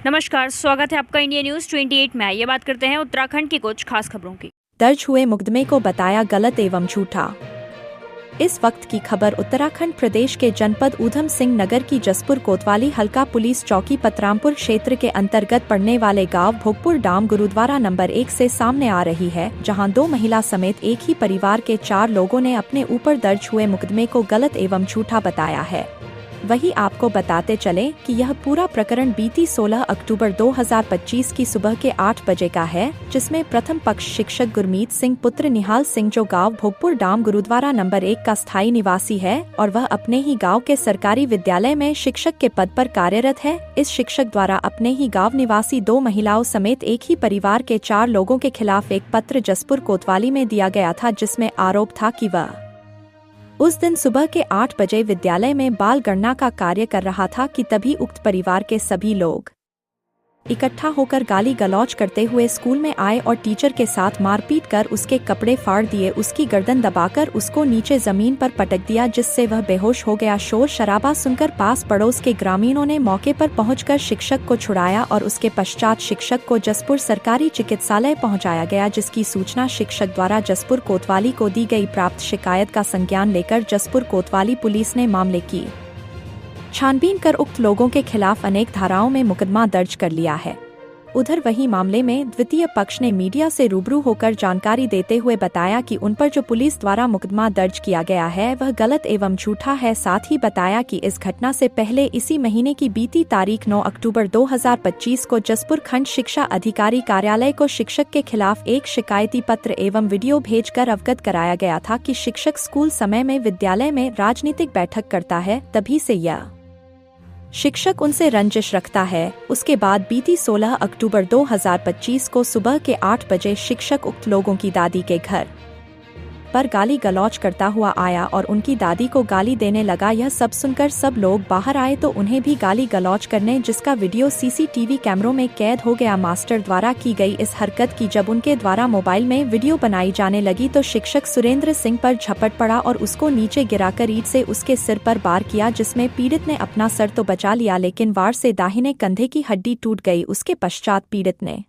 नमस्कार, स्वागत है आपका इंडिया न्यूज 28 में। ये बात करते हैं उत्तराखंड की कुछ खास खबरों की। दर्ज हुए मुकदमे को बताया गलत एवं झूठा। इस वक्त की खबर उत्तराखंड प्रदेश के जनपद ऊधम सिंह नगर की जसपुर कोतवाली हल्का पुलिस चौकी पतरामपुर क्षेत्र के अंतर्गत पड़ने वाले गांव भोगपुर डाम गुरुद्वारा नंबर 1 से सामने आ रही है, जहां 2 महिला समेत एक ही परिवार के 4 लोगों ने अपने ऊपर दर्ज हुए मुकदमे को गलत एवं झूठा बताया है। वही आपको बताते चले कि यह पूरा प्रकरण बीती 16 अक्टूबर 2025 की सुबह के 8 बजे का है, जिसमें प्रथम पक्ष शिक्षक गुरमीत सिंह पुत्र निहाल सिंह जो गांव भोगपुर डाम गुरुद्वारा नंबर 1 का स्थायी निवासी है और वह अपने ही गांव के सरकारी विद्यालय में शिक्षक के पद पर कार्यरत है। इस शिक्षक द्वारा अपने ही गांव निवासी 2 महिलाओं समेत एक ही परिवार के 4 लोगों के खिलाफ एक पत्र जसपुर कोतवाली में दिया गया था, जिसमें आरोप था कि वह उस दिन सुबह के 8 बजे विद्यालय में बाल गणना का कार्य कर रहा था कि तभी उक्त परिवार के सभी लोग इकट्ठा होकर गाली गलौज करते हुए स्कूल में आए और टीचर के साथ मारपीट कर उसके कपड़े फाड़ दिए, उसकी गर्दन दबाकर उसको नीचे जमीन पर पटक दिया, जिससे वह बेहोश हो गया। शोर शराबा सुनकर पास पड़ोस के ग्रामीणों ने मौके पर पहुंचकर शिक्षक को छुड़ाया और उसके पश्चात शिक्षक को जसपुर सरकारी चिकित्सालय पहुंचाया गया, जिसकी सूचना शिक्षक द्वारा जसपुर कोतवाली को दी गई। प्राप्त शिकायत का संज्ञान लेकर जसपुर कोतवाली पुलिस ने मामले की छानबीन कर उक्त लोगों के खिलाफ अनेक धाराओं में मुकदमा दर्ज कर लिया है। उधर वही मामले में द्वितीय पक्ष ने मीडिया से रूबरू होकर जानकारी देते हुए बताया कि उन पर जो पुलिस द्वारा मुकदमा दर्ज किया गया है वह गलत एवं झूठा है। साथ ही बताया कि इस घटना से पहले इसी महीने की बीती तारीख 9 अक्टूबर 2025 को जसपुर खंड शिक्षा अधिकारी कार्यालय को शिक्षक के खिलाफ एक शिकायती पत्र एवं वीडियो भेजकर अवगत कराया गया था कि शिक्षक स्कूल समय में विद्यालय में राजनीतिक बैठक करता है, तभी से यह शिक्षक उनसे रंजिश रखता है। उसके बाद बीती 16 अक्टूबर 2025 को सुबह के 8 बजे शिक्षक उक्त लोगों की दादी के घर पर गाली गलौज करता हुआ आया और उनकी दादी को गाली देने लगा। यह सब सुनकर सब लोग बाहर आए तो उन्हें भी गाली गलौज करने, जिसका वीडियो सीसीटीवी कैमरों में कैद हो गया। मास्टर द्वारा की गई इस हरकत की जब उनके द्वारा मोबाइल में वीडियो बनाई जाने लगी तो शिक्षक सुरेंद्र सिंह पर झपट पड़ा और उसको नीचे गिराकर ईंट से उसके सिर पर वार किया, जिसमें पीड़ित ने अपना सर तो बचा लिया, लेकिन वार से दाहिने कंधे की हड्डी टूट गई। उसके पश्चात पीड़ित ने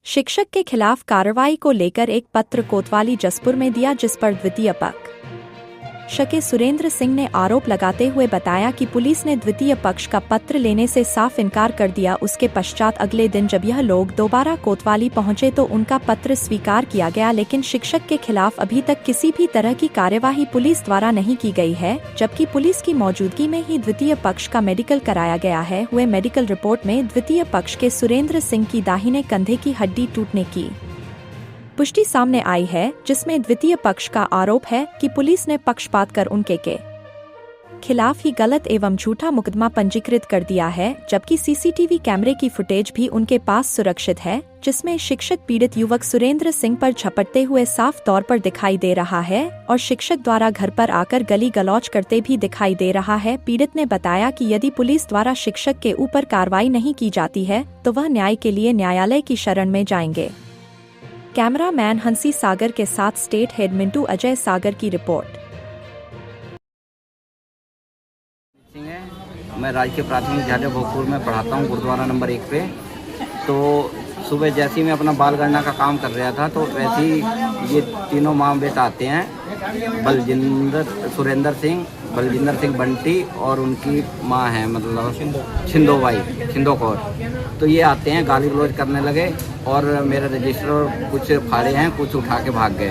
शिक्षक के खिलाफ कार्रवाई को लेकर एक पत्र कोतवाली जसपुर में दिया, जिस पर द्वितीय पक्ष के सुरेंद्र सिंह ने आरोप लगाते हुए बताया कि पुलिस ने द्वितीय पक्ष का पत्र लेने से साफ इनकार कर दिया। उसके पश्चात अगले दिन जब यह लोग दोबारा कोतवाली पहुंचे तो उनका पत्र स्वीकार किया गया, लेकिन शिक्षक के खिलाफ अभी तक किसी भी तरह की कार्यवाही पुलिस द्वारा नहीं की गई है, जबकि पुलिस की मौजूदगी में ही द्वितीय पक्ष का मेडिकल कराया गया है। हुए मेडिकल रिपोर्ट में द्वितीय पक्ष के सुरेंद्र सिंह की दाहिने कंधे की हड्डी टूटने की पुष्टि सामने आई है, जिसमें द्वितीय पक्ष का आरोप है कि पुलिस ने पक्षपात कर उनके खिलाफ ही गलत एवं झूठा मुकदमा पंजीकृत कर दिया है, जबकि सीसीटीवी कैमरे की फुटेज भी उनके पास सुरक्षित है, जिसमें शिक्षक पीड़ित युवक सुरेंद्र सिंह पर झपटते हुए साफ तौर पर दिखाई दे रहा है और शिक्षक द्वारा घर पर आकर गली गलौज करते भी दिखाई दे रहा है। पीड़ित ने बताया कि यदि पुलिस द्वारा शिक्षक के ऊपर कार्रवाई नहीं की जाती है तो वह न्याय के लिए न्यायालय की शरण में जाएंगे। कैमरामैन हंसी सागर के साथ स्टेट हेड मिंटू अजय सागर की रिपोर्ट। मैं राजकीय प्राथमिक विद्यालय भोगपुर में पढ़ाता हूँ, गुरुद्वारा नंबर 1 पे। तो सुबह जैसे ही मैं अपना बाल गणना का काम कर रहा था तो वैसे ही ये तीनों माँ बेटा आते हैं, सुरेंद्र सिंह बंटी और उनकी माँ है मतलब छिंदो कौर। तो ये आते हैं, गाली गलौज करने लगे और मेरे रजिस्टर कुछ फाड़े हैं, कुछ उठा के भाग गए।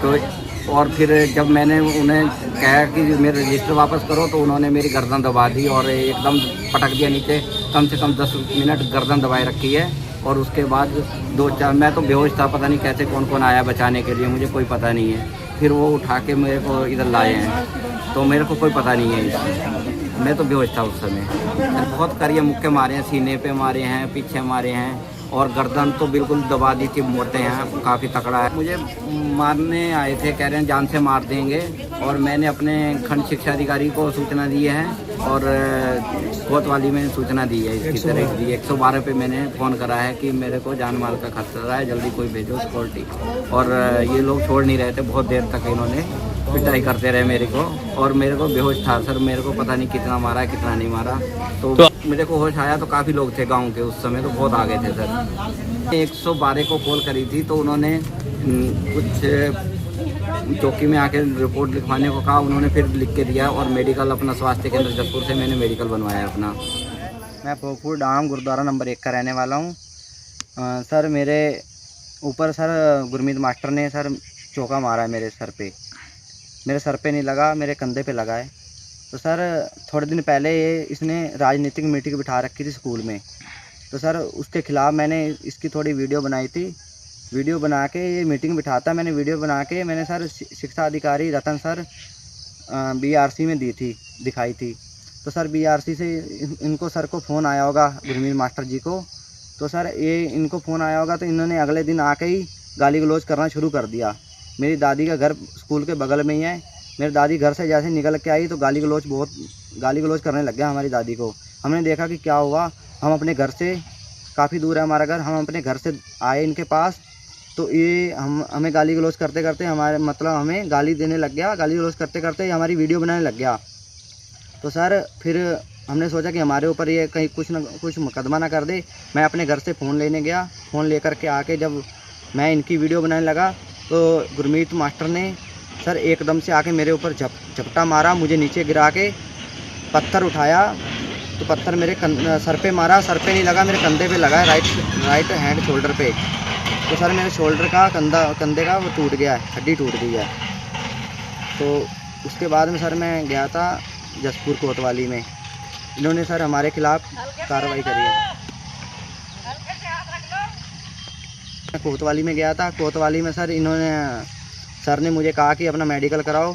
तो और फिर जब मैंने उन्हें कहा कि मेरे रजिस्टर वापस करो तो उन्होंने मेरी गर्दन दबा दी और एकदम पटक दिया नीचे। कम से कम 10 मिनट गर्दन दबाए रखी है और उसके बाद 2-4 मैं तो बेहोश था, पता नहीं कैसे कौन कौन आया बचाने के लिए, मुझे कोई पता नहीं है। फिर वो उठा के मेरे को इधर लाए हैं, तो मेरे को कोई पता नहीं है इसमें, मैं तो बेहोश था उस समय। बहुत करिए मुक्के मारे हैं, सीने पे मारे हैं, पीछे मारे हैं और गर्दन तो बिल्कुल दबा दी थी, मोटे हैं, काफ़ी तकड़ा है। मुझे मारने आए थे, कह रहे हैं जान से मार देंगे और मैंने अपने खंड शिक्षा अधिकारी को सूचना दी है और कोतवाली में सूचना दी है इसकी तरह की। 112 पे मैंने फ़ोन करा है कि मेरे को जान माल का खतरा है, जल्दी कोई भेजो सिक्योरिटी। और ये लोग छोड़ नहीं रहे थे, बहुत देर तक इन्होंने पिटाई करते रहे मेरे को, और मेरे को बेहोश था सर। मेरे को पता नहीं कितना मारा कितना नहीं मारा। तो मेरे को होश आया तो काफ़ी लोग थे गांव के, उस समय तो बहुत आ गए थे सर। 112 को कॉल करी थी तो उन्होंने कुछ चौकी में आके रिपोर्ट लिखवाने को कहा। उन्होंने फिर लिख के दिया, और मेडिकल अपना स्वास्थ्य केंद्र जसपुर से मैंने मेडिकल बनवाया अपना। मैं भोगपुर डाम गुरुद्वारा नंबर 1 का रहने वाला हूँ। सर मेरे ऊपर सर गुरमीत मास्टर ने सर चौका मारा है मेरे सर पे। मेरे सर पे नहीं लगा, मेरे कंधे पे लगा है। तो सर थोड़े दिन पहले इसने राजनीतिक मीटिंग बिठा रखी थी स्कूल में। तो सर उसके ख़िलाफ़ मैंने इसकी थोड़ी वीडियो बनाई थी। वीडियो बना के ये मीटिंग बिठाता, मैंने वीडियो बना के मैंने सर शिक्षा अधिकारी रतन सर BRC में दिखाई थी। तो सर BRC से इनको सर को फ़ोन आया होगा गुरमीत मास्टर जी को। तो सर ये इनको फ़ोन आया होगा, तो इन्होंने अगले दिन आके ही गाली गलौज करना शुरू कर दिया। मेरी दादी का घर स्कूल के बगल में ही है। मेरी दादी घर से जैसे निकल के आई तो गाली गलौज करने लग गया हमारी दादी को। हमने देखा कि क्या हुआ। हम अपने घर से, काफ़ी दूर है हमारा घर, हम अपने घर से आए इनके पास। तो ये हमें गाली गलौज करते करते हमें गाली देने लग गया। गाली गलौज करते करते हमारी वीडियो बनाने लग गया। तो सर फिर हमने सोचा कि हमारे ऊपर ये कहीं कुछ ना कुछ मुकदमा ना कर दे। मैं अपने घर से फ़ोन लेने गया। फ़ोन लेकर के आके जब मैं इनकी वीडियो बनाने लगा तो गुरमीत मास्टर ने सर एकदम से आके मेरे ऊपर झपटा मारा, मुझे नीचे गिरा के पत्थर उठाया। तो पत्थर मेरे सर पे मारा। सर पे नहीं लगा, मेरे कंधे पे लगा है, राइट हैंड शोल्डर पे। तो सर मेरे शोल्डर का कंधे का वो टूट गया है, हड्डी टूट गई है। तो उसके बाद में सर मैं गया था जसपुर कोतवाली में। इन्होंने सर हमारे खिलाफ़ कार्रवाई करी है। मैं कोतवाली में गया था। कोतवाली में सर ने मुझे कहा कि अपना मेडिकल कराओ।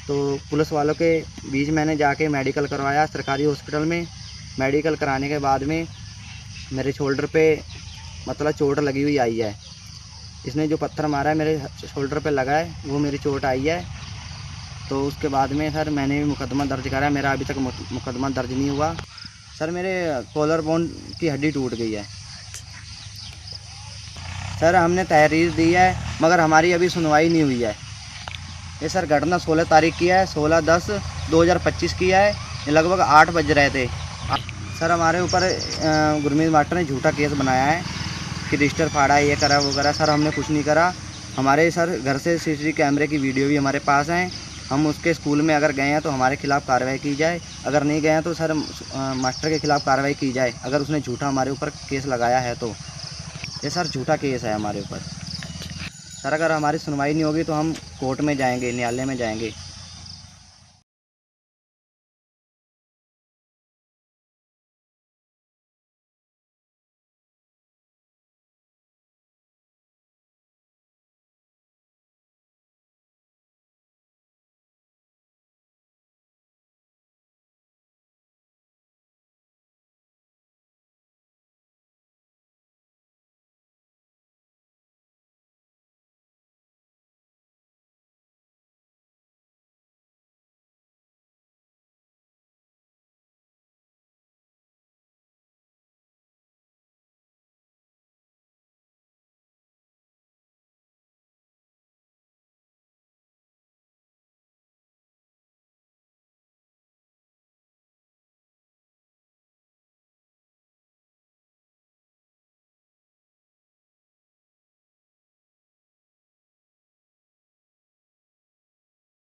तो पुलिस वालों के बीच मैंने जाके मेडिकल करवाया सरकारी हॉस्पिटल में। मेडिकल कराने के बाद में मेरे शोल्डर पे चोट लगी हुई आई है। इसने जो पत्थर मारा है मेरे शोल्डर पे लगा है, वो मेरी चोट आई है। तो उसके बाद में सर मैंने भी मुकदमा दर्ज करा। मेरा अभी तक मुकदमा दर्ज नहीं हुआ। सर मेरे कॉलर बोन की हड्डी टूट गई है। सर हमने तहरीर दी है मगर हमारी अभी सुनवाई नहीं हुई है। ये सर घटना 16 तारीख की है, 16/10/2025 की है। ये लगभग 8 बज रहे थे। सर हमारे ऊपर गुरमीत मास्टर ने झूठा केस बनाया है कि रजिस्टर फाड़ा है, ये करा वो करा। सर हमने कुछ नहीं करा। हमारे सर घर से CCTV कैमरे की वीडियो भी हमारे पास हैं। हम उसके स्कूल में अगर गए हैं तो हमारे खिलाफ़ कार्रवाई की जाए, अगर नहीं गए हैं तो सर मास्टर के खिलाफ़ कार्रवाई की जाए। अगर उसने झूठा हमारे ऊपर केस लगाया है तो ये सर झूठा केस है हमारे ऊपर। सर अगर हमारी सुनवाई नहीं होगी तो हम कोर्ट में जाएंगे, न्यायालय में जाएंगे।